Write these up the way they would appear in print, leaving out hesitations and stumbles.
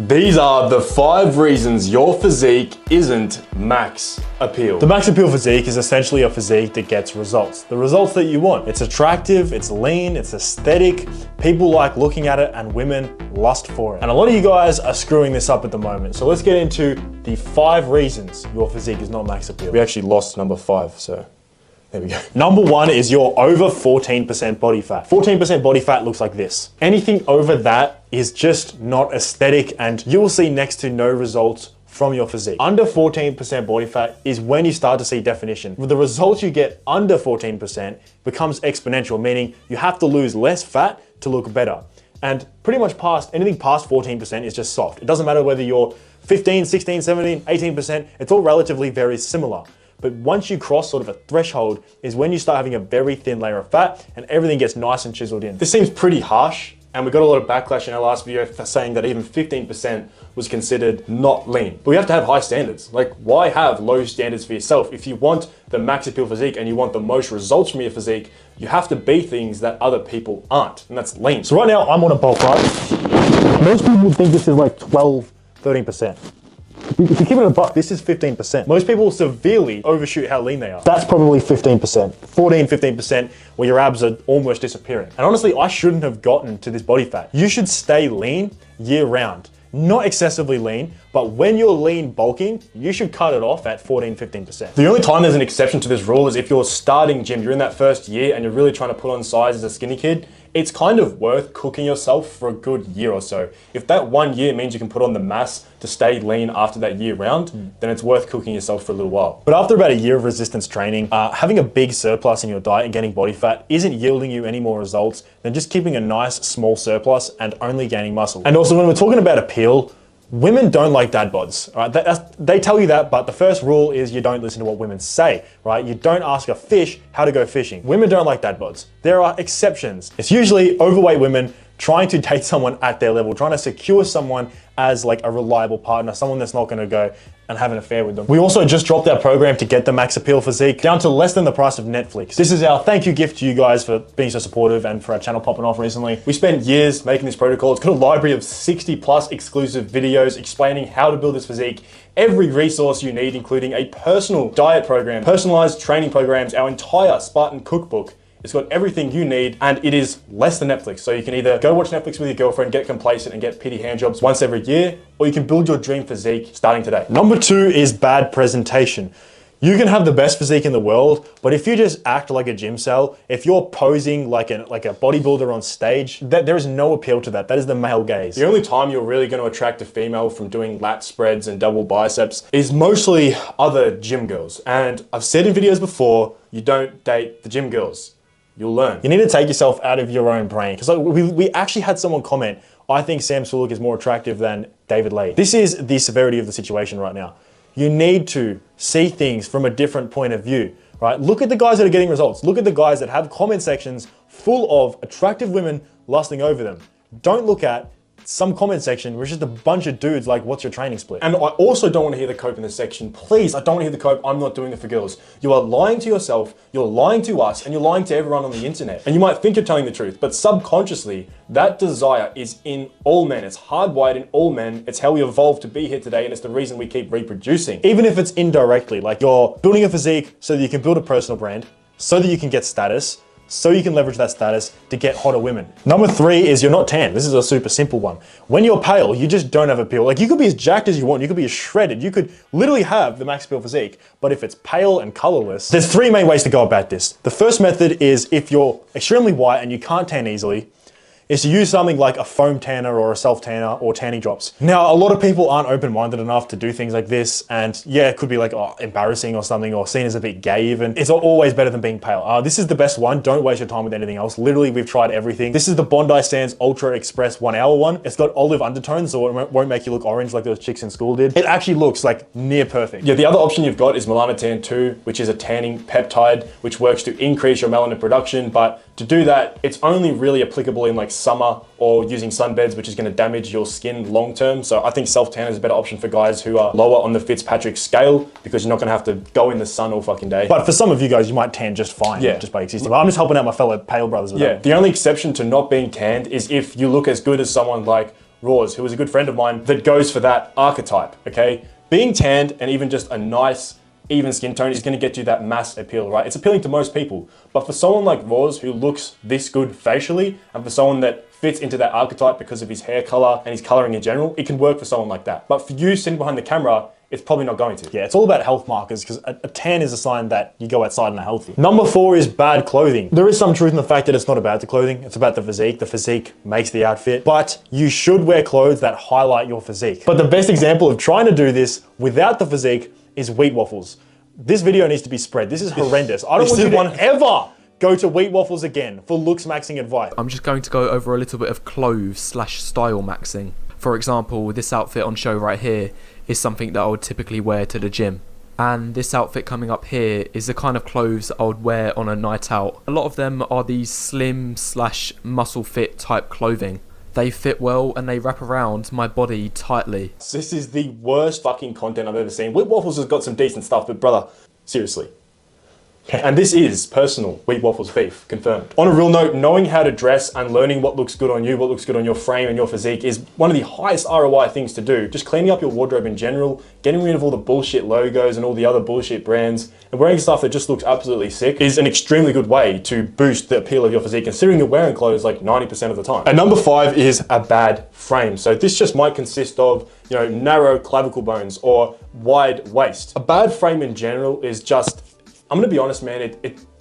These are the 5 reasons your physique isn't max appeal. The max appeal physique is essentially a physique that gets results. The results that you want. It's attractive, it's lean, it's aesthetic. People like looking at it and women lust for it. And a lot of you guys are screwing this up at the moment. So let's get into the 5 reasons your physique is not max appeal. We actually lost number 5, so there we go. Number 1 is you're over 14% body fat. 14% body fat looks like this. Anything over that is just not aesthetic, and you will see next to no results from your physique. Under 14% body fat is when you start to see definition. The results you get under 14% becomes exponential, meaning you have to lose less fat to look better. And pretty much anything past 14% is just soft. It doesn't matter whether you're 15, 16, 17, 18%, it's all relatively very similar. But once you cross sort of a threshold is when you start having a very thin layer of fat and everything gets nice and chiseled in. This seems pretty harsh, and we got a lot of backlash in our last video for saying that even 15% was considered not lean. But we have to have high standards. Like, why have low standards for yourself? If you want the max appeal physique and you want the most results from your physique, you have to be things that other people aren't, and that's lean. So right now I'm on a bulk, right? Most people would think this is like 12, 13%. If you keep it a buck, this is 15%. Most people severely overshoot how lean they are. That's probably 15%. 14, 15%, where your abs are almost disappearing. And honestly, I shouldn't have gotten to this body fat. You should stay lean year round. Not excessively lean, but when you're lean bulking, you should cut it off at 14, 15%. The only time there's an exception to this rule is if you're starting gym, you're in that first year and you're really trying to put on size as a skinny kid. It's kind of worth cooking yourself for a good year or so. If that 1 year means you can put on the mass to stay lean after that year round, then it's worth cooking yourself for a little while. But after about a year of resistance training, having a big surplus in your diet and getting body fat isn't yielding you any more results than just keeping a nice small surplus and only gaining muscle. And also when we're talking about appeal, women don't like dad bods, right? They tell you that, but the first rule is you don't listen to what women say, right? You don't ask a fish how to go fishing. Women don't like dad bods. There are exceptions. It's usually overweight women trying to date someone at their level, trying to secure someone as like a reliable partner, someone that's not gonna go and have an affair with them. We also just dropped our program to get the max appeal physique down to less than the price of Netflix. This is our thank you gift to you guys for being so supportive and for our channel popping off recently. We spent years making this protocol. It's got a library of 60 plus exclusive videos explaining how to build this physique, every resource you need, including a personal diet program, personalized training programs, our entire Spartan cookbook. It's got everything you need, and it is less than Netflix. So you can either go watch Netflix with your girlfriend, get complacent and get pity handjobs once every year, or you can build your dream physique starting today. Number 2 is bad presentation. You can have the best physique in the world, but if you just act like a gym cell, if you're posing like a bodybuilder on stage, there is no appeal to that. That is the male gaze. The only time you're really going to attract a female from doing lat spreads and double biceps is mostly other gym girls. And I've said in videos before, you don't date the gym girls. You'll learn. You need to take yourself out of your own brain. Because we actually had someone comment, I think Sam Sulek is more attractive than David Lee. This is the severity of the situation right now. You need to see things from a different point of view, right? Look at the guys that are getting results. Look at the guys that have comment sections full of attractive women lusting over them. Don't look at some comment section where it's just a bunch of dudes like, what's your training split? And I also don't want to hear the cope in this section. Please, I don't want to hear the cope, I'm not doing it for girls. You are lying to yourself, you're lying to us, and you're lying to everyone on the internet. And you might think you're telling the truth, but subconsciously, that desire is in all men. It's hardwired in all men. It's how we evolved to be here today, and it's the reason we keep reproducing. Even if it's indirectly, like you're building a physique so that you can build a personal brand, so that you can get status, so you can leverage that status to get hotter women. Number 3 is you're not tan. This is a super simple one. When you're pale, you just don't have appeal. Like you could be as jacked as you want, you could be as shredded, you could literally have the max appeal physique, but if it's pale and colorless, there's 3 main ways to go about this. The first method is if you're extremely white and you can't tan easily, is to use something like a foam tanner or a self tanner or tanning drops. Now, a lot of people aren't open-minded enough to do things like this, and yeah, it could be like embarrassing or something, or seen as a bit gay even. It's always better than being pale. This is the best one. Don't waste your time with anything else. Literally, we've tried everything. This is the Bondi Sands Ultra Express 1 hour one. It's got olive undertones, so it won't make you look orange like those chicks in school did. It actually looks like near perfect. Yeah, the other option you've got is Melanotan 2, which is a tanning peptide, which works to increase your melanin production, but to do that, it's only really applicable in like summer or using sunbeds, which is going to damage your skin long term. So I think self-tan is a better option for guys who are lower on the Fitzpatrick scale, because you're not going to have to go in the sun all fucking day. But for some of you guys, you might tan just fine, just by existing. I'm just helping out my fellow pale brothers with that. The only exception to not being tanned is if you look as good as someone like Roars, who is a good friend of mine, that goes for that archetype, okay? Being tanned and even just a nice, even skin tone is gonna get you that mass appeal, right? It's appealing to most people. But for someone like Roars, who looks this good facially, and for someone that fits into that archetype because of his hair color and his coloring in general, it can work for someone like that. But for you sitting behind the camera, it's probably not going to. Yeah, it's all about health markers, because a tan is a sign that you go outside and are healthy. Number 4 is bad clothing. There is some truth in the fact that it's not about the clothing, it's about the physique. The physique makes the outfit, but you should wear clothes that highlight your physique. But the best example of trying to do this without the physique is wheat waffles. This video needs to be spread. This is horrendous. I don't want you to ever go to wheat waffles again for looks maxing advice. I'm just going to go over a little bit of clothes / style maxing. For example, this outfit on show right here is something that I would typically wear to the gym. And this outfit coming up here is the kind of clothes I would wear on a night out. A lot of them are these slim / muscle fit type clothing. They fit well and they wrap around my body tightly. This is the worst fucking content I've ever seen. Wheat Waffles has got some decent stuff, but brother, seriously. And this is personal Wheat Waffles beef, confirmed. On a real note, knowing how to dress and learning what looks good on you, what looks good on your frame and your physique is one of the highest ROI things to do. Just cleaning up your wardrobe in general, getting rid of all the bullshit logos and all the other bullshit brands, and wearing stuff that just looks absolutely sick is an extremely good way to boost the appeal of your physique, considering you're wearing clothes like 90% of the time. And number 5 is a bad frame. So this just might consist of, you know, narrow clavicle bones or wide waist. A bad frame in general is just, I'm gonna be honest, man,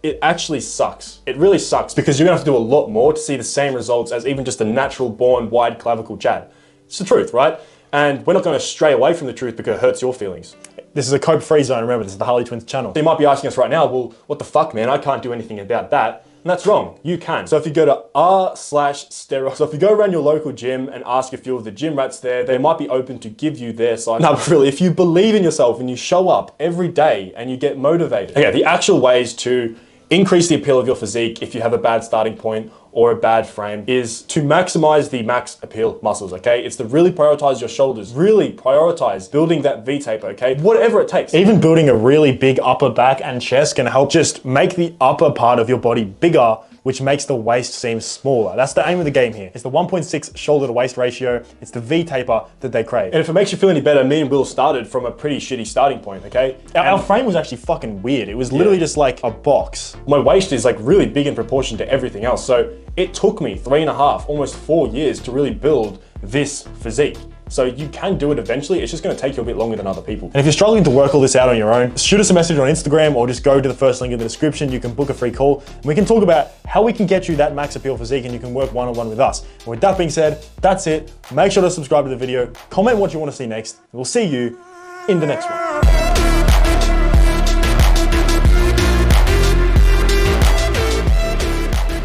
it actually sucks. It really sucks, because you're gonna have to do a lot more to see the same results as even just a natural born wide clavicle Chad. It's the truth, right? And we're not gonna stray away from the truth because it hurts your feelings. This is a cope-free zone, remember, this is the Harley Twins channel. So you might be asking us right now, well, what the fuck, man? I can't do anything about that. And that's wrong, you can. So if you go to r/steroids, so if you go around your local gym and ask a few of the gym rats there, they might be open to give you their side. No, but really, if you believe in yourself and you show up every day and you get motivated. Okay, the actual ways to increase the appeal of your physique if you have a bad starting point or a bad frame is to maximize the max appeal muscles, okay? It's to really prioritize your shoulders, really prioritize building that V-tape, okay? Whatever it takes. Even building a really big upper back and chest can help just make the upper part of your body bigger, which makes the waist seem smaller. That's the aim of the game here. It's the 1.6 shoulder to waist ratio. It's the V-taper that they crave. And if it makes you feel any better, me and Will started from a pretty shitty starting point, okay? Our frame was actually fucking weird. It was literally just like a box. My waist is like really big in proportion to everything else. So it took me 3.5, almost 4 years to really build this physique. So you can do it eventually, it's just gonna take you a bit longer than other people. And if you're struggling to work all this out on your own, shoot us a message on Instagram or just go to the first link in the description. You can book a free call and we can talk about how we can get you that max appeal physique and you can work one-on-one with us. And with that being said, that's it. Make sure to subscribe to the video, comment what you wanna see next, and we'll see you in the next one.